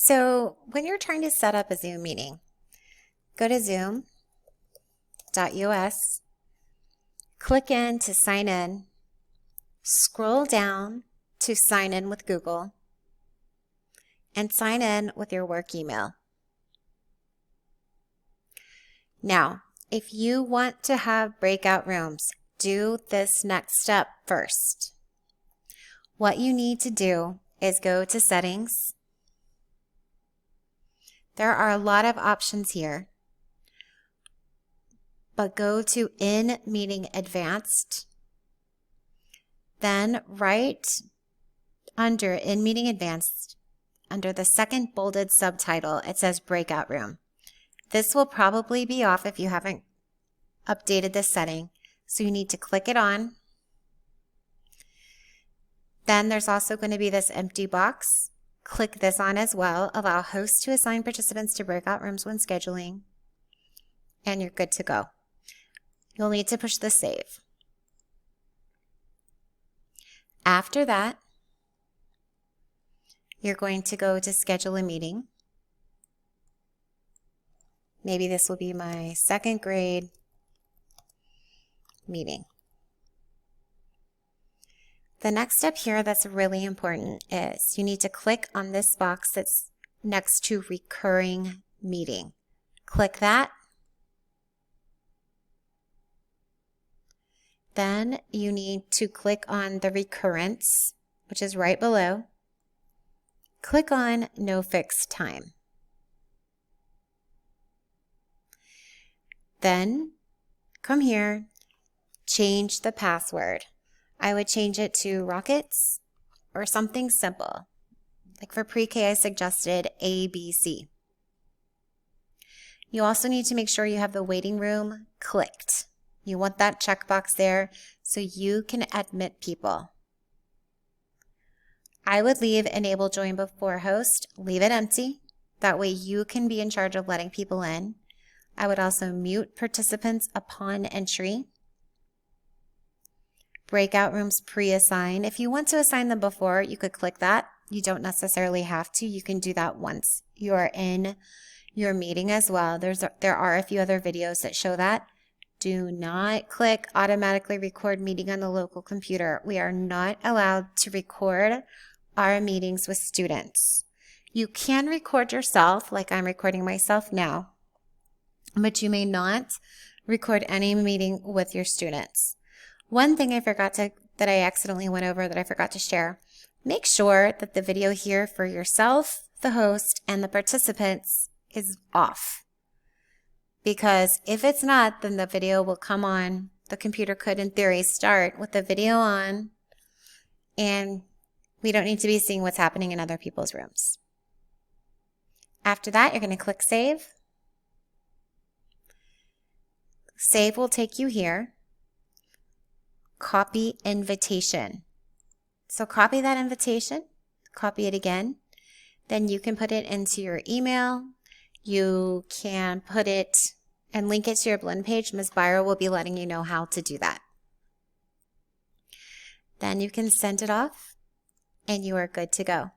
So when you're trying to set up a Zoom meeting, go to zoom.us, click in to sign in, scroll down to sign in with Google, and sign in with your work email. Now, if you want to have breakout rooms, do this next step first. What you need to do is go to Settings. There are a lot of options here, but go to In Meeting Advanced. Then right under In Meeting Advanced, under the second bolded subtitle, it says Breakout Room. This will probably be off if you haven't updated this setting, so you need to click it on. Then there's also going to be this empty box. Click this on as well. Allow hosts to assign participants to breakout rooms when scheduling, and you're good to go. You'll need to push the save. After that, you're going to go to schedule a meeting. Maybe this will be my second grade meeting. The next step here that's really important is you need to click on this box that's next to recurring meeting. Click that. Then you need to click on the recurrence, which is right below. Click on no fixed time. Then come here, change the password. I would change it to Rockets or something simple. Like for pre-K, I suggested ABC. You also need to make sure you have the waiting room clicked. You want that checkbox there so you can admit people. I would leave Enable Join Before Host, leave it empty. That way you can be in charge of letting people in. I would also mute participants upon entry. Breakout rooms pre-assign. If you want to assign them before, you could click that. You don't necessarily have to. You can do that once you are in your meeting as well. There are a few other videos that show that. Do not click automatically record meeting on the local computer. We are not allowed to record our meetings with students. You can record yourself, like I'm recording myself now, but you may not record any meeting with your students. One thing that I accidentally went over that I forgot to share, make sure that the video here for yourself, the host, and the participants is off. Because if it's not, then the video will come on. The computer could, in theory, start with the video on, and we don't need to be seeing what's happening in other people's rooms. After that, you're going to click Save. Save will take you here. Copy invitation. So copy that invitation, copy it again. Then you can put it into your email. You can put it and link it to your Blend page. Ms. Byra will be letting you know how to do that. Then you can send it off and you are good to go.